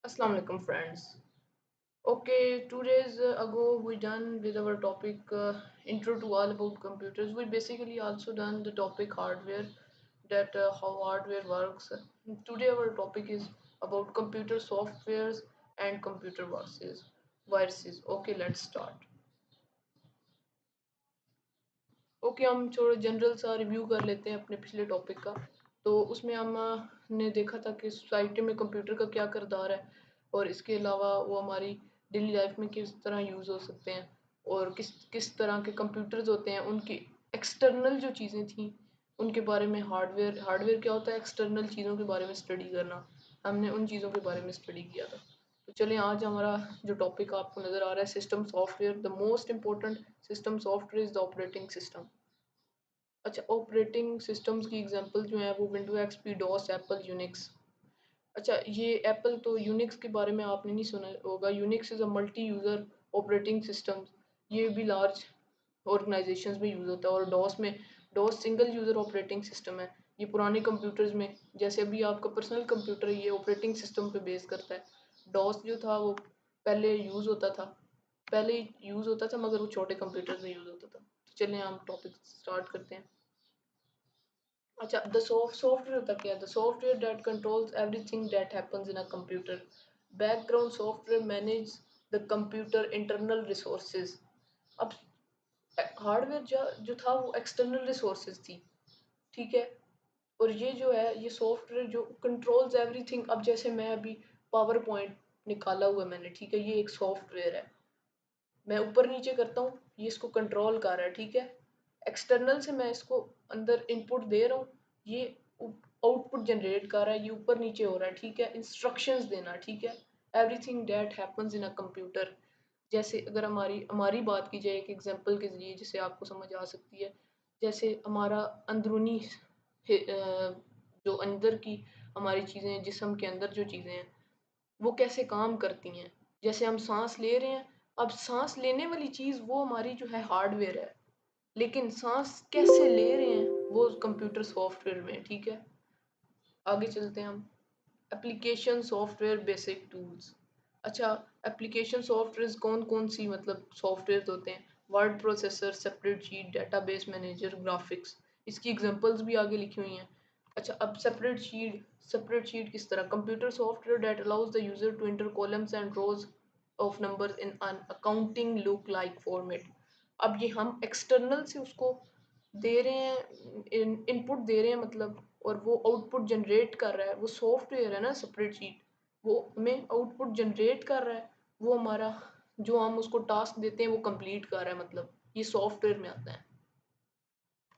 Assalamu alaikum friends. Okay, 2 days ago we done with our topic intro to all about computers. We basically also done the topic hardware, that how hardware works. Today our topic is about computer softwares and computer viruses. Okay, let's start. Okay, हम थोड़ा general सा review कर लेते हैं अपने पिछले topic का। तो उसमें ने देखा था कि सोसाइटी में कंप्यूटर का क्या किरदार है, और इसके अलावा वो हमारी डेली लाइफ में किस तरह यूज़ हो सकते हैं, और किस किस तरह के कंप्यूटर्स होते हैं, उनकी एक्सटर्नल जो चीज़ें थी उनके बारे में। हार्डवेयर हार्डवेयर क्या होता है, एक्सटर्नल चीज़ों के बारे में स्टडी करना। हमने उन चीज़ों के बारे में स्टडी किया था। तो चलिए, आज हमारा जो टॉपिक आपको नज़र आ रहा है, system software. The most important system software is the operating system. अच्छा, ऑपरेटिंग सिस्टम्स की एग्जांपल जो है वो window XP, DOS, Apple, Unix. अच्छा, ये एप्पल तो यूनिक्स के बारे में आपने नहीं सुना होगा। Unix is a multi user operating system. ये भी लार्ज ऑर्गेनाइजेशंस में यूज़ होता है। और डॉस में, DOS single user operating system है। ये पुराने कंप्यूटर्स में, जैसे अभी आपका पर्सनल कंप्यूटर है, ये ऑपरेटिंग सिस्टम पे बेस करता है। डॉस जो था वो पहले यूज़ होता था, मगर वो छोटे कंप्यूटर्स में यूज़ होता था। तो चलिए हम टॉपिक स्टार्ट करते हैं। अच्छा, द सॉफ्टवेयर होता क्या है? The software that controls everything that happens in a computer. Background software manage the computer internal resources. अब हार्डवेयर जो था वो एक्सटर्नल रिसोर्सेज थी, ठीक है। और ये जो है, ये सॉफ्टवेयर जो कंट्रोल्स एवरीथिंग। अब जैसे मैं अभी पावर पॉइंट निकाला हुआ है मैंने, ठीक है, ये एक सॉफ्टवेयर है। मैं ऊपर नीचे करता हूँ, ये इसको कंट्रोल कर रहा है, ठीक है। एक्सटर्नल से मैं इसको अंदर इनपुट दे रहा हूँ, ये आउटपुट जनरेट कर रहा है, ये ऊपर नीचे हो रहा है, ठीक है। इंस्ट्रक्शंस देना, ठीक है। Everything that happens in a computer. जैसे अगर हमारी हमारी बात की जाए एक एग्जांपल के जरिए, जिससे आपको समझ आ सकती है। जैसे हमारा अंदरूनी जो अंदर की हमारी चीज़ें, जिस्म के अंदर जो चीज़ें हैं वो कैसे काम करती हैं। जैसे हम सांस ले रहे हैं, अब सांस लेने वाली चीज़ वो हमारी जो है हार्डवेयर है, लेकिन सांस कैसे ले रहे हैं वो कंप्यूटर सॉफ्टवेयर में, ठीक है। आगे चलते हैं हम। Application software basic tools. अच्छा, एप्लीकेशन सॉफ्टवेयर कौन कौन सी मतलब सॉफ्टवेयर होते हैं? Word processor, separate sheet, database manager, graphics. इसकी एग्जांपल्स भी आगे लिखी हुई हैं। अच्छा, अब सेपरेट शीट किस तरह? Computer software that allows the user to enter columns and rows of numbers in an accounting look like format. अब ये हम एक्सटर्नल से उसको दे रहे हैं, इनपुट दे रहे हैं मतलब, और वो आउटपुट जनरेट कर रहा है। वो सॉफ्टवेयर है ना स्प्रेडशीट, वो हमें आउटपुट जनरेट कर रहा है। वो हमारा जो हम उसको टास्क देते हैं वो कंप्लीट कर रहा है, मतलब ये सॉफ्टवेयर में आता है।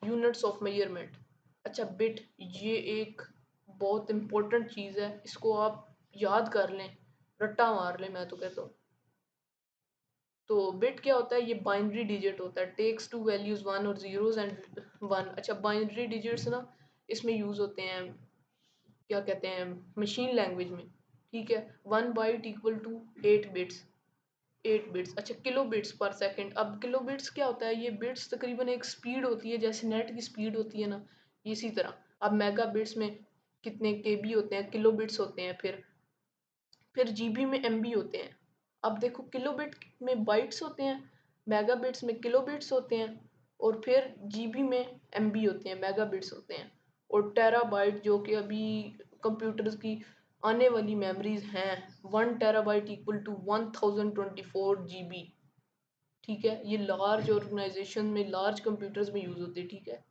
Units of measurement. अच्छा, बिट, ये एक बहुत इंपॉर्टेंट चीज़ है, इसको आप याद कर लें, रट्टा मार लें, मैं तो कहता हूँ। तो बिट क्या होता है? ये बाइनरी डिजिट होता है, टेक्स टू वैल्यूज वन और जीरोस एंड वन। अच्छा, बाइनरी डिजिट्स ना इसमें यूज होते हैं, क्या कहते हैं, मशीन लैंग्वेज में, ठीक है। 1 byte equal to 8 bits, 8 bits. अच्छा, किलो बिट्स पर सेकंड। अब किलो बिट्स क्या होता है? ये बिट्स तकरीबन एक स्पीड होती है, जैसे नेट की स्पीड होती है ना, इसी तरह। अब मेगा बिट्स में कितने केबी होते हैं, किलो बिट्स होते हैं। फिर जीबी में एमबी होते हैं। अब देखो, किलोबिट में बाइट्स होते हैं, मेगाबिट्स में किलोबिट्स होते हैं, और फिर जीबी में एमबी होते हैं, मेगाबिट्स होते हैं। और टेराबाइट, जो कि अभी कंप्यूटर्स की आने वाली मेमोरीज हैं, 1 टेराबाइट इक्वल टू 1024 जीबी, ठीक है। ये लार्ज ऑर्गेनाइजेशन में, लार्ज कंप्यूटर्स में यूज होते हैं, ठीक है।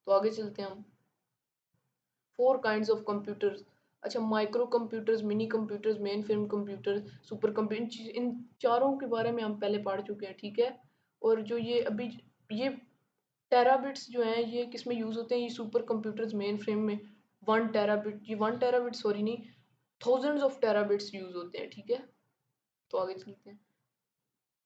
तो आगे चलते हैं हम। 4 काइंड्स ऑफ कंप्यूटर्स। अच्छा, microcomputers, minicomputers, mainframe computer, supercomputer, इन चारों के बारे में हम पहले पढ़ चुके हैं, ठीक है। और जो ये अभी, ये टेराबिट्स जो हैं, ये किस में यूज़ होते हैं? ये सुपर कंप्यूटर्स, मेन फ्रेम में 1 टेराबिट, ये 1 टेराबिट सॉरी नहीं, थाउजेंड्स ऑफ टेराबिट्स यूज़ होते हैं, ठीक है। तो आगे चलते हैं।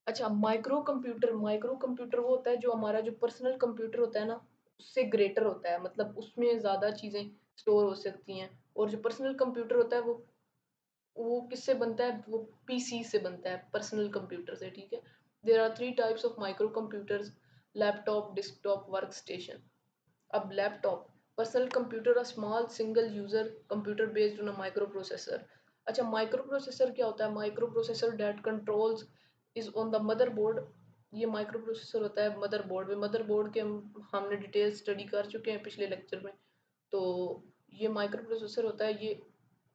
अच्छा, माइक्रो कंप्यूटर वो होता है जो हमारा जो पर्सनल कंप्यूटर होता है ना, उससे ग्रेटर होता है, मतलब उसमें ज़्यादा चीज़ें स्टोर हो सकती हैं। और जो पर्सनल कंप्यूटर होता है वो किससे बनता है? वो पीसी से बनता है, पर्सनल कंप्यूटर से, ठीक है। There are 3 types of microcomputers: laptop, desktop, workstation. अब laptop, personal computer, a small single user computer based on a microprocessor. अच्छा, माइक्रो प्रोसेसर क्या होता है? Microprocessor that controls is on the motherboard. ये microprocessor होता है motherboard में। Motherboard के हमने डिटेल स्टडी कर चुके हैं पिछले लेक्चर में। तो ये माइक्रो प्रोसेसर होता है, ये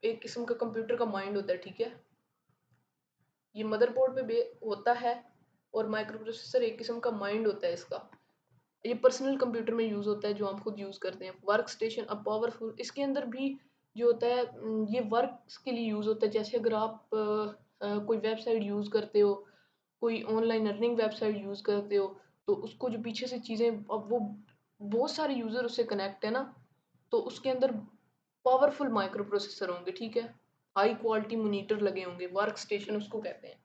एक किस्म का कंप्यूटर का माइंड होता है, ठीक है। ये मदरबोर्ड पे होता है और माइक्रो प्रोसेसर एक किस्म का माइंड होता है इसका। ये पर्सनल कंप्यूटर में यूज़ होता है जो आप खुद यूज़ करते हैं। वर्क स्टेशन अब पावरफुल, इसके अंदर भी जो होता है ये वर्क के लिए यूज़ होता है। जैसे अगर आप कोई वेबसाइट यूज़ करते हो, कोई ऑनलाइन अर्निंग वेबसाइट यूज़ करते हो, तो उसको जो पीछे से चीज़ें, अब वो बहुत सारे यूज़र उससे कनेक्ट है ना, तो उसके अंदर पावरफुल माइक्रो प्रोसेसर होंगे, ठीक है। हाई क्वालिटी मोनीटर लगे होंगे, वर्क स्टेशन उसको कहते हैं।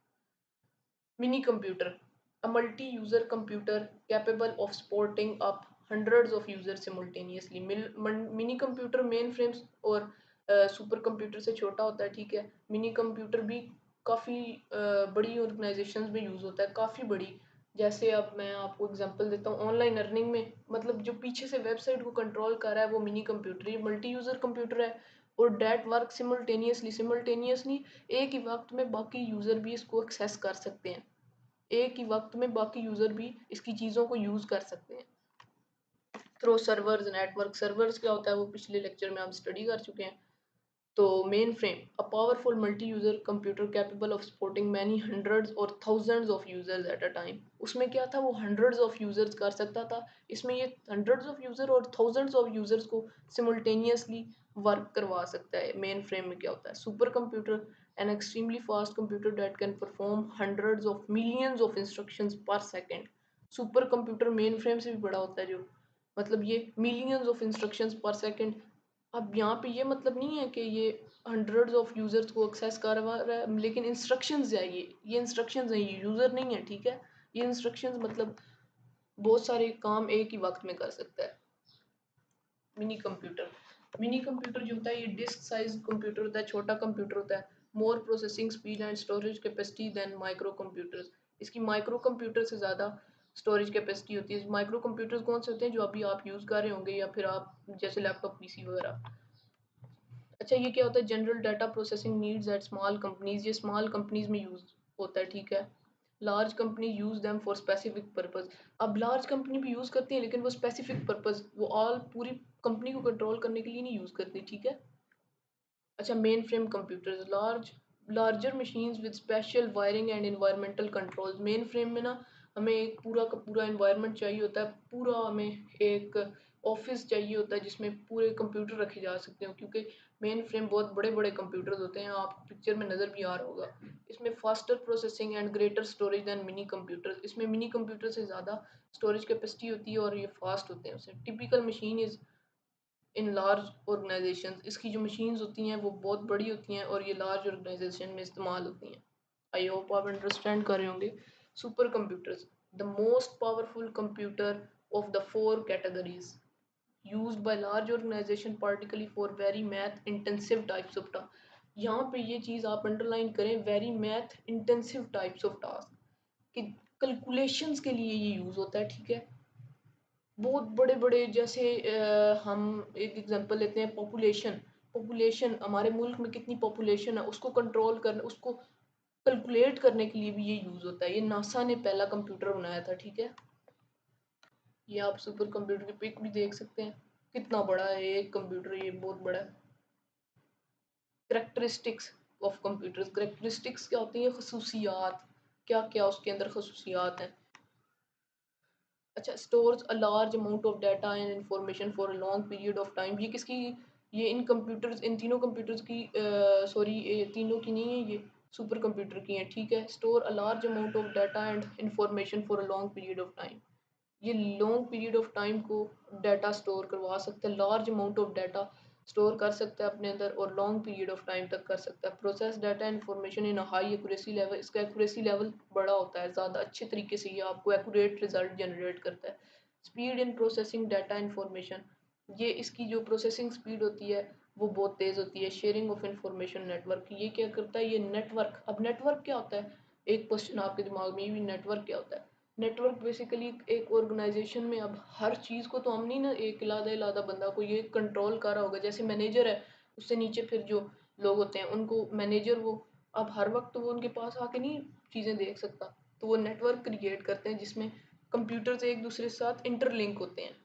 Mini computer, a multi-user computer capable of supporting up hundreds of users simultaneously। Mini computer main frames और सुपर कंप्यूटर से छोटा होता है, ठीक है। मिनी कंप्यूटर भी काफ़ी बड़ी ऑर्गेनाइजेशंस में यूज़ होता है, काफ़ी बड़ी। जैसे अब मैं आपको एग्जांपल देता हूँ, ऑनलाइन अर्निंग में मतलब जो पीछे से वेबसाइट को कंट्रोल कर रहा है वो मिनी कंप्यूटर, ये मल्टी यूज़र कंप्यूटर है। और डेट वर्क सिमल्टेनियसली, सिमल्टेनियसली एक ही वक्त में बाकी यूज़र भी इसको एक्सेस कर सकते हैं। एक ही वक्त में बाकी यूज़र भी इसकी चीज़ों को यूज़ कर सकते हैं थ्रू सर्वर्स नेटवर्क। सर्वर्स क्या होता है वो पिछले लेक्चर में हम स्टडी कर चुके हैं। तो mainframe, a powerful multi user computer capable of supporting many hundreds और thousands of users at a time. उसमें क्या था, वो हंड्रेड्स ऑफ यूजर्स कर सकता था। इसमें ये हंड्रेड्स ऑफ यूजर और थाउजेंड्स ऑफ यूजर्स को सिमुलटेनियसली वर्क करवा सकता है। मेन फ्रेम में क्या होता है, super computer, an extremely fast computer that can perform hundreds of millions of instructions per second। Super computer main frame से भी बड़ा होता है, जो मतलब ये मिलियंस ऑफ इंस्ट्रक्शंस पर सेकंड। अब यहाँ पे ये मतलब नहीं है कि ये हंड्रेड्स ऑफ यूजर्स को एक्सेस करवा रहा है, लेकिन इंस्ट्रक्शंस है, ये इंस्ट्रक्शंस है, ये यूजर नहीं है, ठीक है। ये इंस्ट्रक्शंस मतलब बहुत सारे काम एक ही वक्त में कर सकता है। मिनी कंप्यूटर, मिनी कंप्यूटर जो होता है ये डिस्क साइज कंप्यूटर होता है, छोटा कंप्यूटर होता है। More processing speed and storage capacity than microcomputers. इसकी माइक्रो कंप्यूटर से ज़्यादा स्टोरेज कैपेसिटी होती है। माइक्रो कंप्यूटर्स कौन से होते हैं, जो अभी आप यूज़ कर रहे होंगे या फिर आप जैसे लैपटॉप पीसी वगैरह। अच्छा, ये क्या होता है, general data processing needs at small companies. ये स्मॉल कंपनीज में यूज़ होता है, ठीक है। Large company use them for specific purpose. अब लार्ज कंपनी भी यूज़ करती है, लेकिन वो स्पेसिफिक पर्पस, वो ऑल पूरी कंपनी को कंट्रोल करने के लिए नहीं यूज़ करती, ठीक है। अच्छा, mainframe computers, larger machines with special wiring and environmental controls. Mainframe में ना हमें एक पूरा का पूरा एनवायरनमेंट चाहिए होता है, पूरा हमें एक ऑफिस चाहिए होता है जिसमें पूरे कंप्यूटर रखे जा सकते हो, क्योंकि मेन फ्रेम बहुत बड़े बड़े कंप्यूटर्स होते हैं, आपको पिक्चर में नज़र भी आ रहा होगा। इसमें faster processing and greater storage than mini computers. इसमें मिनी कंप्यूटर से ज़्यादा स्टोरेज कैपेसिटी होती है और ये फास्ट होते हैं उससे। Typical machine is in large organisation, इसकी जो मशीन्स होती हैं वो बहुत बड़ी होती हैं और ये लार्ज ऑर्गेनाइजेशन में इस्तेमाल होती हैं। आई होप आप अंडरस्टैंड कर रहे होंगे। Super computers, the most powerful computer of the four categories used by large organization particularly for very math intensive types of task। यहाँ पे ये चीज़ आप अंडरलाइन करें, very math intensive types of task, कि कैलकुलेशंस के लिए ये यूज़ होता है, ठीक है। बहुत बड़े बड़े, जैसे हम एक एग्जांपल लेते हैं, पॉपुलेशन। पॉपुलेशन, हमारे मुल्क में कितनी पॉपुलेशन है उसको कंट्रोल करने, उसको कैलकुलेट करने के लिए भी ये यूज़ होता है। ये नासा ने पहला कंप्यूटर बनाया था, ठीक है। ये आप सुपर कंप्यूटर की पिक भी देख सकते हैं, कितना बड़ा है एक कंप्यूटर, ये बहुत बड़ा है। करेक्टरिस्टिक्स ऑफ कंप्यूटर्स, करेक्टरिस्टिक्स क्या होती हैं, खसूसियात, क्या क्या उसके अंदर खसूसियात हैं। अच्छा, stores a large amount of data and information for a long period of time. ये किसकी, ये इन कंप्यूटर्स, इन तीनों कंप्यूटर्स की, सॉरी ये तीनों की नहीं है, ये सुपर कंप्यूटर की हैं, ठीक है। Store a large amount of data and information for a long period of time. ये लॉन्ग पीरियड ऑफ टाइम को डाटा स्टोर करवा सकता है, large amount of data store कर सकता है अपने अंदर और लॉन्ग पीरियड ऑफ टाइम तक कर सकता है। Process data information in high accuracy level, इसका एक्यूरेसी लेवल बड़ा होता है, ज़्यादा अच्छे तरीके से ये आपको एक्यूरेट रिजल्ट जनरेट करता है। Speed in processing data information, ये इसकी जो प्रोसेसिंग स्पीड होती है वो बहुत तेज़ होती है। शेयरिंग ऑफ इंफॉर्मेशन नेटवर्क, ये क्या करता है, ये नेटवर्क। अब नेटवर्क क्या होता है, एक क्वेश्चन आपके दिमाग में, ये भी नेटवर्क क्या होता है। नेटवर्क बेसिकली एक ऑर्गेनाइजेशन में, अब हर चीज़ को तो हम नहीं ना एक इलादा इलादा बंदा को ये कंट्रोल कर रहा होगा, जैसे मैनेजर है उससे नीचे फिर जो लोग होते हैं उनको मैनेजर वो अब हर वक्त वो उनके पास आके नहीं चीज़ें देख सकता, तो वो नेटवर्क क्रिएट करते हैं जिसमें कंप्यूटर से एक दूसरे के साथ इंटरलिंक होते हैं।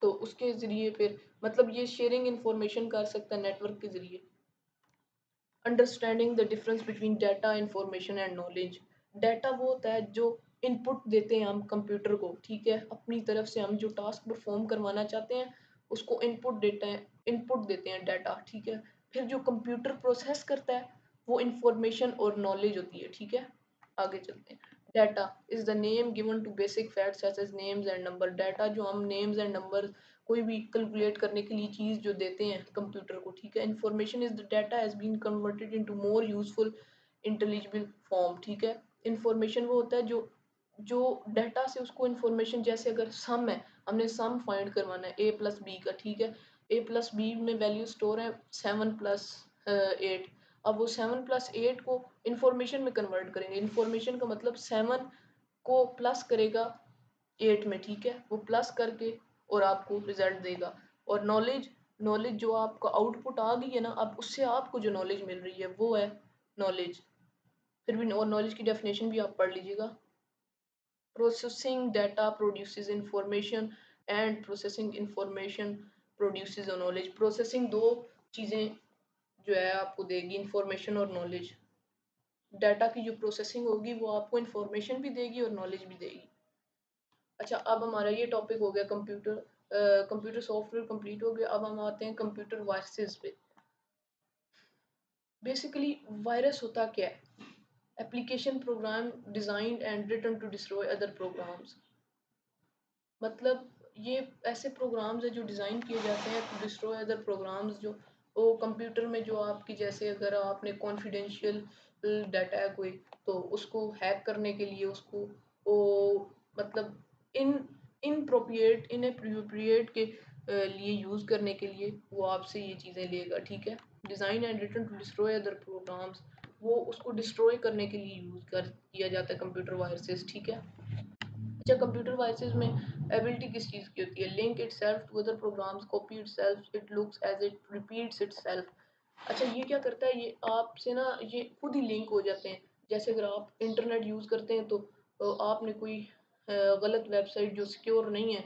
तो उसके ज़रिए फिर मतलब ये शेयरिंग इंफॉर्मेशन कर सकता है नेटवर्क के ज़रिए। Understanding the difference between data information and knowledge. Data वो होता है जो इनपुट देते हैं हम कंप्यूटर को, ठीक है, अपनी तरफ से हम जो टास्क परफॉर्म करवाना चाहते हैं उसको इनपुट देते हैं डाटा, ठीक है। फिर जो कंप्यूटर प्रोसेस करता है वो इंफॉर्मेशन और नॉलेज होती है, ठीक है। आगे चलते हैं। Data is the name given to basic facts such as names and number. Data जो हम नेम्स एंड नंबर कोई भी कैलकुलेट करने के लिए चीज़ जो देते हैं कंप्यूटर को, ठीक है। Information is the data has been converted into more useful intelligible form, ठीक है। इन्फॉर्मेशन वो होता है जो जो डाटा से उसको इन्फॉर्मेशन, जैसे अगर सम है, हमने सम फाइंड करवाना है ए प्लस बी का, ठीक है। ए प्लस बी में वैल्यू स्टोर है 7 + 8। अब वो 7 + 8 को इन्फॉर्मेशन में कन्वर्ट करेंगे। इन्फॉर्मेशन का मतलब 7 को प्लस करेगा 8 में, ठीक है, वो प्लस करके और आपको रिजल्ट देगा। और नॉलेज, नॉलेज जो आपका आउटपुट आ गई है ना, अब उससे आपको जो नॉलेज मिल रही है वो है नॉलेज। फिर भी और नॉलेज की डेफिनेशन भी आप पढ़ लीजिएगा। Processing data produces information and processing information produces knowledge. Processing दो चीज़ें जो है आपको देगी, इंफॉर्मेशन और नॉलेज। डाटा की जो प्रोसेसिंग होगी वो आपको इंफॉर्मेशन भी देगी और नॉलेज भी देगी। अच्छा, अब हमारा ये टॉपिक हो गया कंप्यूटर, कंप्यूटर सॉफ्टवेयर कंप्लीट हो गया। अब हम आते हैं कंप्यूटर वायरसेस पे। बेसिकली वायरस होता क्या है? Application program designed and written to destroy other programs. मतलब ये ऐसे प्रोग्राम्स है जो डिज़ाइन किए जाते हैं टू डिस्ट्रॉय अदर प्रोग्राम्स, जो वो कंप्यूटर में जो आपकी, जैसे अगर आपने कॉन्फिडेंशियल डाटा है कोई, तो उसको हैक करने के लिए उसको वो मतलब इन इनअप्रोप्रिएट के लिए यूज़ करने के लिए वो आपसे ये चीज़ें लेगा, ठीक है। Design and written to destroy other programs, वो उसको डिस्ट्रॉय करने के लिए यूज़ कर किया जाता है कंप्यूटर वायरसेस, ठीक है। अच्छा, कंप्यूटर वायरसेस में एबिलिटी किस चीज़ की होती है? Link itself to other programs, copy itself, it looks as it repeats itself. अच्छा, ये क्या करता है, ये आपसे ना ये खुद ही लिंक हो जाते हैं। जैसे अगर आप इंटरनेट यूज़ करते हैं तो आपने कोई गलत वेबसाइट जो सिक्योर नहीं है,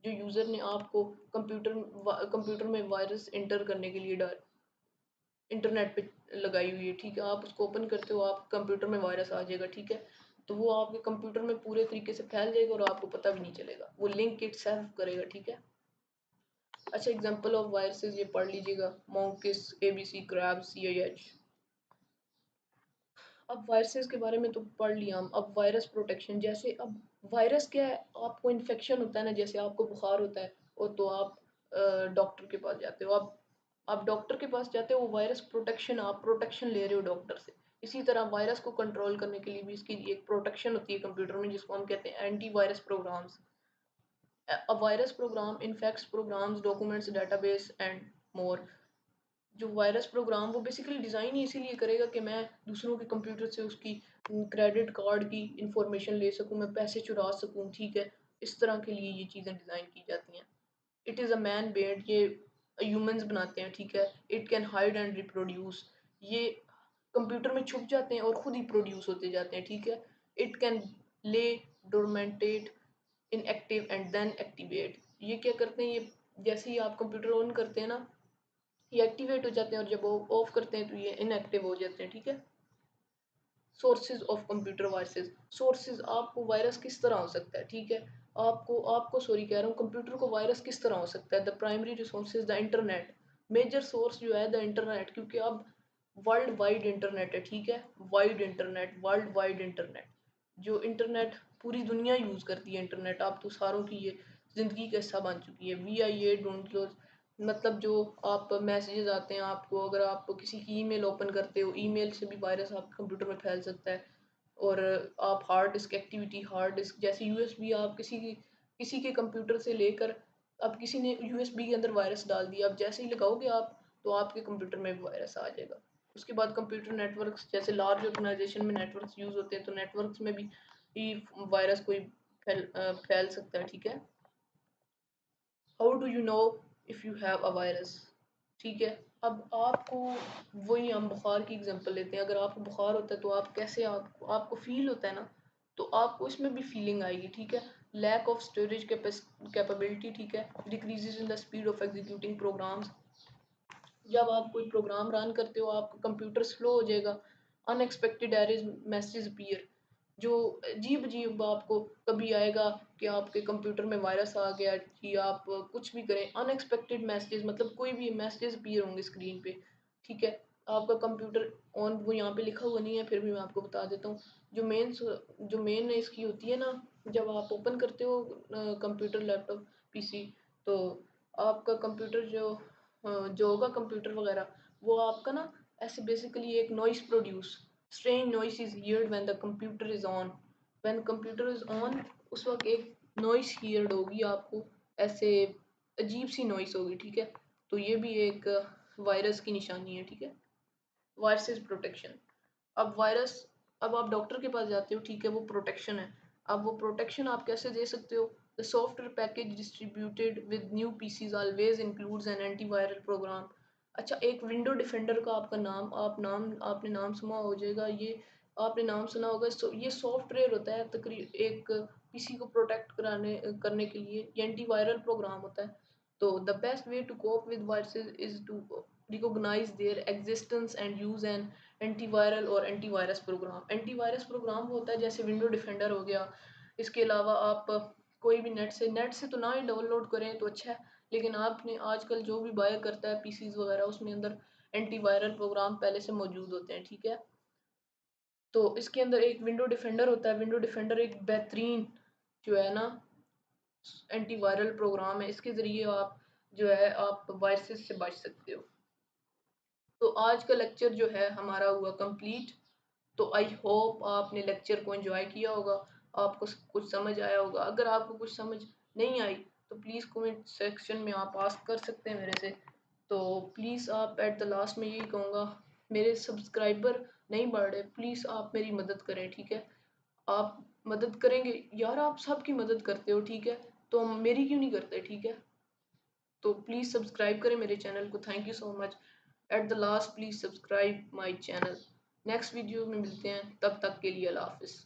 जो यूज़र ने आपको कंप्यूटर में वायरस इंटर करने के लिए इंटरनेट पे लगाई हुई है, ठीक है, आप उसको ओपन करते हो, आप कंप्यूटर में वायरस आ जाएगा, ठीक है। तो वो आपके कंप्यूटर में पूरे तरीके से फैल जाएगा और आपको पता भी नहीं चलेगा, वो लिंक इटसेल्फ करेगा, ठीक है। अच्छा, एग्जांपल ऑफ वायरसेस ये पढ़ लीजिएगा, मॉन्किस, एबीसी, क्रैब, सीआईएच। अब वायरसेस के बारे में तो पढ़ लिया हम। अब वायरस प्रोटेक्शन, जैसे अब वायरस क्या है, आपको इन्फेक्शन होता है ना, जैसे आपको बुखार होता है और तो आप डॉक्टर के पास जाते हो, आप डॉक्टर के पास जाते हो, वो वायरस प्रोटेक्शन, आप प्रोटेक्शन ले रहे हो डॉक्टर से। इसी तरह वायरस को कंट्रोल करने के लिए भी इसकी एक प्रोटेक्शन होती है कंप्यूटर में, जिसको हम कहते हैं antivirus programs. A virus program infects programs, documents, database and more. जो वायरस प्रोग्राम वो बेसिकली डिज़ाइन ही इसीलिए करेगा कि मैं दूसरों के कंप्यूटर से उसकी क्रेडिट कार्ड की इंफॉर्मेशन ले सकूं, मैं पैसे चुरा सकूं, ठीक है। इस तरह के लिए ये चीज़ें डिज़ाइन की जाती हैं। It is a man made, ये ह्यूमंस बनाते हैं, ठीक है। It can hide and reproduce, ये कंप्यूटर में छुप जाते हैं और खुद ही प्रोड्यूस होते जाते हैं, ठीक है। इट कैन ले डोरमेंटेट इनएक्टिव एंड देन एक्टिवेट, ये क्या करते हैं, ये जैसे ही आप कंप्यूटर ऑन करते हैं ना, ये एक्टिवेट हो जाते हैं और जब वो ऑफ करते हैं तो ये इनएक्टिव हो जाते हैं, ठीक है। Sources of computer viruses. Sources, आपको वायरस किस तरह हो सकता है, ठीक है। आपको आपको सॉरी कह रहा हूँ, कंप्यूटर को वायरस किस तरह हो सकता है। The primary resources the internet, major source जो है द इंटरनेट, क्योंकि अब वर्ल्ड वाइड इंटरनेट है, ठीक है। Wide internet, world wide internet, जो इंटरनेट पूरी दुनिया यूज़ करती है इंटरनेट, आप तो सारों की ये ज़िंदगी का हिस्सा बन चुकी है। VIA डोंट लो, मतलब जो आप मैसेजेस आते हैं आपको, अगर आप किसी की ईमेल ओपन करते हो, ईमेल से भी वायरस आपके कंप्यूटर में फैल सकता है। और आप hard disk activity, hard disk जैसे USB, आप किसी के कंप्यूटर से लेकर, अब किसी ने USB के अंदर वायरस डाल दिया, अब जैसे ही लगाओगे आप तो आपके कंप्यूटर में वायरस आ जाएगा। उसके बाद कंप्यूटर नेटवर्क्स, जैसे लार्ज ऑर्गेनाइजेशन में नेटवर्क्स यूज़ होते हैं, तो नेटवर्क्स में भी वायरस कोई फैल सकता है, ठीक है। How do you know if you have a virus, ठीक है। अब आपको वही हम बुखार की एग्जांपल लेते हैं। अगर आपको बुखार होता है तो आप कैसे आपको फील होता है ना, तो आपको इसमें भी फीलिंग आएगी, ठीक है। लैक ऑफ स्टोरेज कैपेबिलिटी, ठीक है। Decreases in the speed of executing programs, जब आप कोई प्रोग्राम रन करते हो आपका कंप्यूटर स्लो हो जाएगा। अनएक्सपेक्टेड एरर्स मैसेज अपीयर, जो अजीब अजीब आपको कभी आएगा कि आपके कंप्यूटर में वायरस आ गया, कि आप कुछ भी करें अनएक्सपेक्टेड मैसेज, मतलब कोई भी मैसेज अपीयर होंगे स्क्रीन पे, ठीक है। आपका कंप्यूटर ऑन, वो यहाँ पे लिखा हुआ नहीं है, फिर भी मैं आपको बता देता हूँ। जो मेन इसकी होती है ना, जब आप ओपन करते हो कंप्यूटर, लैपटॉप, पीसी, तो आपका कंप्यूटर जो होगा कंप्यूटर वगैरह, वो आपका ना ऐसे बेसिकली एक noise produce, strange noise is heard when the computer is on, when computer is on, उस वक्त एक नॉइस हियर्ड होगी आपको, ऐसे अजीब सी नॉइस होगी, ठीक है। तो ये भी एक वायरस की निशानी है, ठीक है। वायरस प्रोटेक्शन, अब वायरस, अब आप डॉक्टर के पास जाते हो, ठीक है, वो प्रोटेक्शन है। अब वो प्रोटेक्शन आप कैसे दे सकते हो? The software package distributed with new PCs always includes an antiviral program. अच्छा, एक विंडो डिफेंडर का आपका आपने नाम सुना हो जाएगा, ये आपने नाम सुना होगा। ये सॉफ्टवेयर होता है तकरीब एक पीसी को प्रोटेक्ट करने के लिए, ये एंटीवायरल प्रोग्राम होता है। तो the best way to cope with viruses is to recognise their existence and use an antiviral और एंटीवायरस प्रोग्राम। एंटीवायरस प्रोग्राम होता है जैसे विंडो डिफेंडर हो गया। इसके अलावा आप कोई भी नेट से तो ना ही डाउनलोड करें तो अच्छा है, लेकिन आपने आजकल जो भी बाय करता है पीसीज वगैरह, उसमें अंदर एंटीवायरल प्रोग्राम पहले से मौजूद होते हैं, ठीक है। तो इसके अंदर एक विंडो डिफेंडर होता है। विंडो डिफेंडर एक बेहतरीन जो है ना एंटीवायरल प्रोग्राम है, इसके ज़रिए आप जो है आप वायरसेस से बच सकते हो। तो आज का लेक्चर जो है हमारा हुआ कंप्लीट। तो आई होप आपने लेक्चर को एंजॉय किया होगा, आपको कुछ समझ आया होगा। अगर आपको कुछ समझ नहीं आई तो प्लीज़ कमेंट सेक्शन में आप आस्क कर सकते हैं मेरे से। तो प्लीज़ आप एट द लास्ट में यही कहूँगा, मेरे सब्सक्राइबर नहीं बढ़ रहे, प्लीज़ आप मेरी मदद करें, ठीक है। आप मदद करेंगे यार, आप सबकी मदद करते हो, ठीक है, तो मेरी क्यों नहीं करते, ठीक है। तो प्लीज़ सब्सक्राइब करें मेरे चैनल को। Thank you so much. At the last please subscribe my channel. Next video में मिलते हैं, तब तक के लिए अल्लाह हाफिज़।